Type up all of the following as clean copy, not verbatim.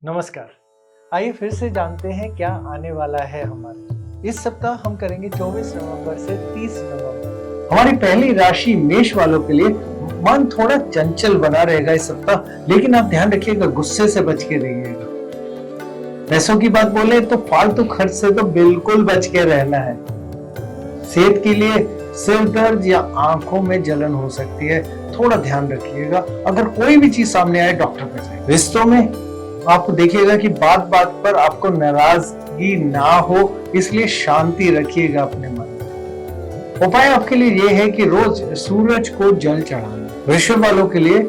नमस्कार। आइए फिर से जानते हैं क्या आने वाला है हमारे इस सप्ताह। हम करेंगे 24 नवंबर से 30 नवंबर। हमारी पहली राशि मेष वालों के लिए मन थोड़ा चंचल बना रहेगा इस सप्ताह, लेकिन आप ध्यान रखिएगा, गुस्से से बच के रहिएगा। पैसों की बात बोले तो फालतू खर्च से तो बिल्कुल बच के रहना है। सेहत के लिए सिर दर्द या आंखों में जलन हो सकती है, थोड़ा ध्यान रखिएगा। अगर कोई भी चीज सामने आए डॉक्टर पे जाइए। रिश्तों में आपको देखिएगा कि बात बात पर आपको नाराजगी ना हो, इसलिए शांति रखिएगा अपने मन में। उपाय आपके लिए ये है कि रोज सूरज को जल चढ़ाना। वृषभ वालों के लिए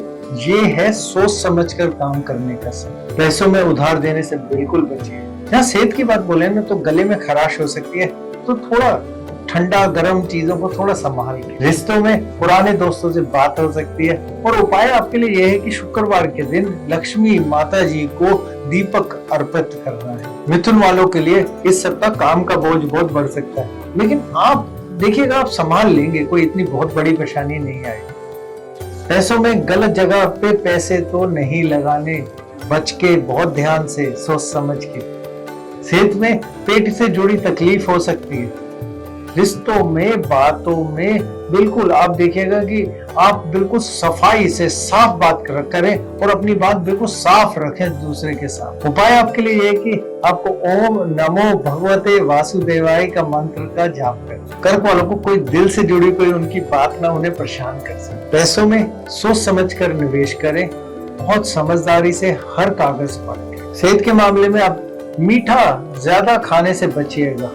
ये है सोच समझकर काम करने का समय। पैसों में उधार देने से बिल्कुल बचिए। जहाँ सेहत की बात बोले ना तो गले में खराश हो सकती है, तो थोड़ा ठंडा गर्म चीजों को थोड़ा संभाल के। रिश्तों में पुराने दोस्तों से बात हो सकती है। और उपाय आपके लिए यह है कि शुक्रवार के दिन लक्ष्मी माता जी को दीपक अर्पित करना है। मिथुन वालों के लिए इस सप्ताह काम का बोझ बहुत बढ़ सकता है, लेकिन आप देखिएगा आप संभाल लेंगे, कोई इतनी बहुत बड़ी परेशानी नहीं आएगी। पैसों में गलत जगह पे पैसे तो नहीं लगाने, बच के बहुत ध्यान से सोच समझ के। सेहत में पेट से जुड़ी तकलीफ हो सकती है। रिश्तों में बातों में बिल्कुल आप देखिएगा कि आप बिल्कुल सफाई से साफ बात करें और अपनी बात बिल्कुल साफ रखें दूसरे के साथ। उपाय आपके लिए यह है कि आपको ओम नमो भगवते वासुदेवाय का मंत्र का जाप करें। कर्क वालों को कोई दिल से जुड़ी कोई उनकी बात ना उन्हें परेशान कर सके। पैसों में सोच समझ कर निवेश करें, बहुत समझदारी से हर कागज पढ़ें। सेहत के मामले में आप मीठा ज्यादा खाने से बचिएगा,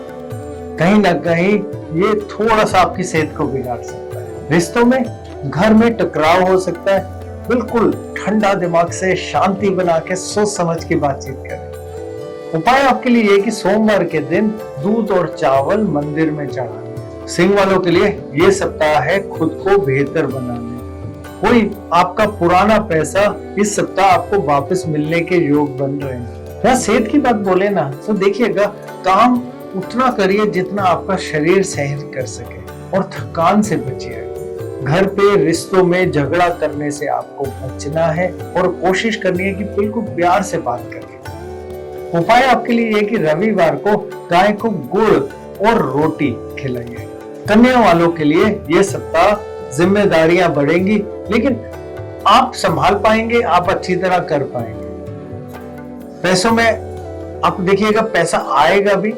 कहीं ना कहीं ये थोड़ा सा आपकी सेहत को बिगाड़ सकता है। रिश्तों में घर में टकराव हो सकता है, बिल्कुल ठंडा दिमाग से शांति बना के सोच समझ के बातचीत करें। उपाय आपके लिए ये कि सोमवार के दिन दूध और चावल मंदिर में चढ़ाएं। सिंह वालों के लिए ये सप्ताह है खुद को बेहतर बनाने। कोई आपका पुराना पैसा इस सप्ताह आपको वापस मिलने के योग बन रहे हैं। जहाँ सेहत की बात बोले ना तो देखिएगा, काम उतना करिए जितना आपका शरीर सहन कर सके और थकान से बचिए। घर पे रिश्तों में झगड़ा करने से आपको बचना है और कोशिश करनी है कि बिल्कुल प्यार से बात करें। उपाय आपके लिए ये कि रविवार को गाय को गुड़ और रोटी खिलाइए। कन्या वालों के लिए ये सप्ताह जिम्मेदारियां बढ़ेंगी, लेकिन आप संभाल पाएंगे, आप अच्छी तरह कर पाएंगे। पैसों में आप देखिएगा पैसा आएगा भी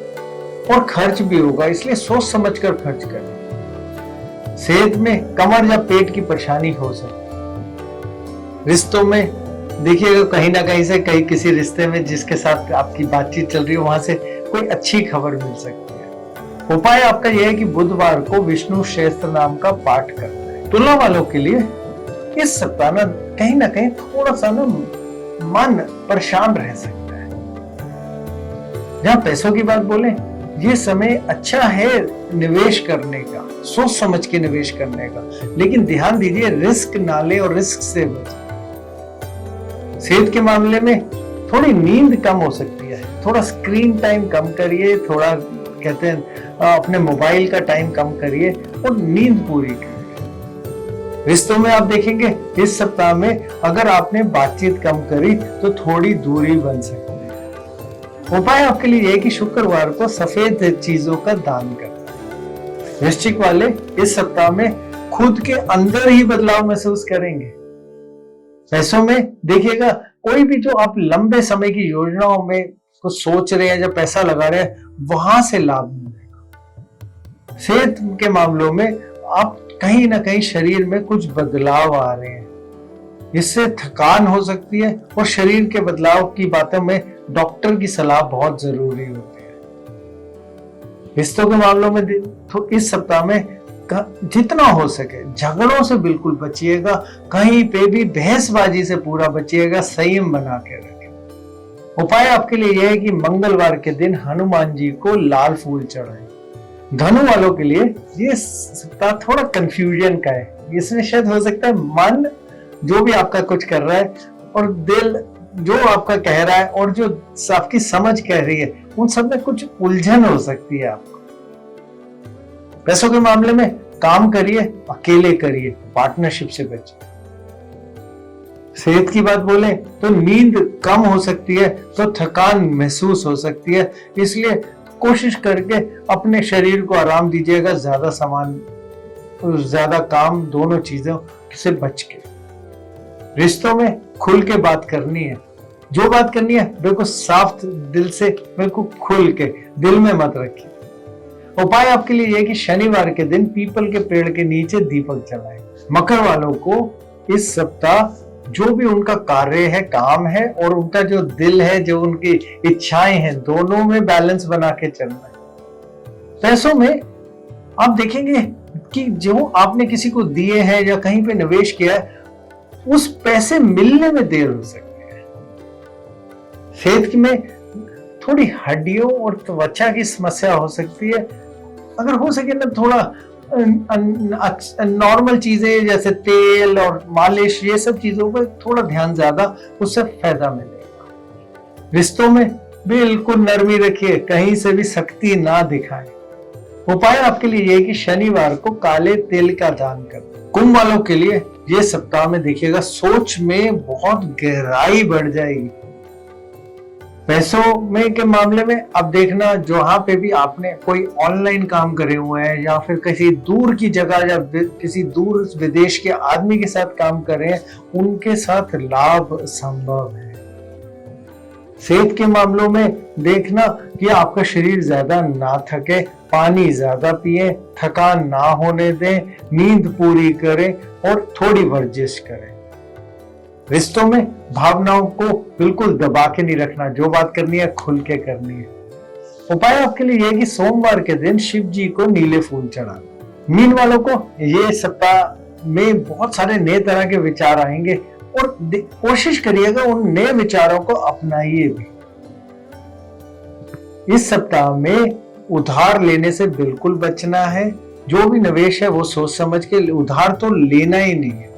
और खर्च भी होगा, इसलिए सोच समझकर खर्च करें। सेहत में कमर या पेट की परेशानी हो सकती है। रिश्तों में देखिएगा कहीं ना कहीं से किसी रिश्ते में जिसके साथ आपकी बातचीत चल रही है वहां से कोई अच्छी खबर मिल सकती है। उपाय आपका यह है कि बुधवार को विष्णु सहस्त्र नाम का पाठ करना है। तुला वालों के लिए इस सप्ताह ना कहीं थोड़ा सा मन परेशान रह सकता है। जहां पैसों की बात बोले, ये समय अच्छा है निवेश करने का, सोच समझ के निवेश करने का, लेकिन ध्यान दीजिए रिस्क ना ले और रिस्क से बचें। सेहत के मामले में थोड़ी नींद कम हो सकती है, थोड़ा स्क्रीन टाइम कम करिए, थोड़ा कहते हैं अपने मोबाइल का टाइम कम करिए और नींद पूरी करिए। रिश्तों में आप देखेंगे इस सप्ताह में अगर आपने बातचीत कम करी तो थोड़ी दूरी बन सकती है। उपाय आपके लिए यह है कि शुक्रवार को सफेद चीजों का दान करें। वृश्चिक वाले इस सप्ताह में खुद के अंदर ही बदलाव महसूस करेंगे। पैसों में देखिएगा कोई भी जो आप लंबे समय की योजनाओं में कुछ सोच रहे हैं या पैसा लगा रहे हैं वहां से लाभ मिलेगा। सेहत के मामलों में आप कहीं ना कहीं शरीर में कुछ बदलाव आ रहे हैं, इससे थकान हो सकती है और शरीर के बदलाव की बातों में डॉक्टर की सलाह बहुत जरूरी होती है। रिश्तों के मामलों में तो इस सप्ताह में जितना हो सके झगड़ों से बिल्कुल बचिएगा, कहीं पे भी बहसबाजी से पूरा बचिएगा, संयम बना के रखें। उपाय आपके लिए यह है कि मंगलवार के दिन हनुमान जी को लाल फूल चढ़ाएं। धनु वालों के लिए ये सप्ताह थोड़ा कंफ्यूजन का है, इसमें शायद हो सकता है मन जो भी आपका कुछ कर रहा है और दिल जो आपका कह रहा है और जो आपकी समझ कह रही है, उन सब में कुछ उलझन हो सकती है आपको। पैसों के मामले में काम करिए, अकेले करिए, पार्टनरशिप से बचिए। सेहत की बात बोले तो नींद कम हो सकती है, तो थकान महसूस हो सकती है, इसलिए कोशिश करके अपने शरीर को आराम दीजिएगा, ज्यादा काम दोनों चीजों से बच के। रिश्तों में खुल के बात करनी है, जो बात करनी है बिल्कुल साफ दिल से, बिल्कुल खुल के, दिल में मत रखिए। उपाय आपके लिए यह कि शनिवार के दिन पीपल के पेड़ के नीचे दीपक जलाएं। मकर वालों को इस सप्ताह जो भी उनका कार्य है, काम है, और उनका जो दिल है, जो उनकी इच्छाएं हैं, दोनों में बैलेंस बना के चलना है। पैसों में आप देखेंगे कि जो आपने किसी को दिए हैं या कहीं पे निवेश किया है, उस पैसे मिलने में देर हो सकती है। सेहत में थोड़ी हड्डियों और त्वचा की समस्या हो सकती है। अगर हो सके ना, थोड़ा नॉर्मल चीजें जैसे तेल और मालिश, ये सब चीजों पर थोड़ा ध्यान ज्यादा, उससे फायदा मिलेगा। रिश्तों में बिल्कुल नरमी रखिए, कहीं से भी सख्ती ना दिखाएं। उपाय आपके लिए यह कि शनिवार को काले तेल का दान करें। कुंभ वालों के लिए ये सप्ताह में देखिएगा सोच में बहुत गहराई बढ़ जाएगी। पैसों में के मामले में अब देखना, जहां पे भी आपने कोई ऑनलाइन काम करे हुए हैं या फिर किसी दूर की जगह या किसी दूर विदेश के आदमी के साथ काम कर रहे हैं, उनके साथ लाभ संभव है। सेहत के मामलों में देखना कि आपका शरीर ज्यादा ना थके, पानी ज्यादा पिए, थकान ना होने दें, नींद पूरी करें और थोड़ी वर्जिश करें। रिश्तों में भावनाओं को बिल्कुल दबा के नहीं रखना, जो बात करनी है खुल के करनी है। उपाय आपके लिए यह कि सोमवार के दिन शिव जी को नीले फूल चढ़ाना। मीन वालों को ये सप्ताह में बहुत सारे नए तरह के विचार आएंगे और कोशिश करिएगा उन नए विचारों को अपनाइए भी। इस सप्ताह में उधार लेने से बिल्कुल बचना है। जो भी निवेश है वो सोच समझ के, उधार तो लेना ही नहीं है।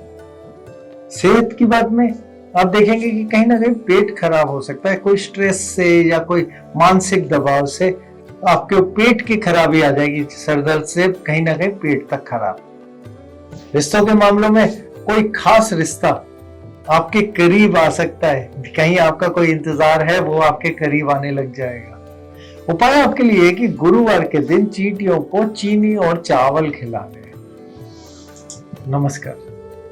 सेहत की बात में आप देखेंगे कि कहीं ना कहीं पेट खराब हो सकता है, कोई स्ट्रेस से या कोई मानसिक दबाव से आपके पेट की खराबी आ जाएगी, सरदर्द से कहीं ना कहीं पेट तक खराब। रिश्तों के मामलों में कोई खास रिश्ता आपके करीब आ सकता है, कहीं आपका कोई इंतजार है वो आपके करीब आने लग जाएगा। उपाय आपके लिए कि गुरुवार के दिन चींटियों को चीनी और चावल खिलाने। नमस्कार।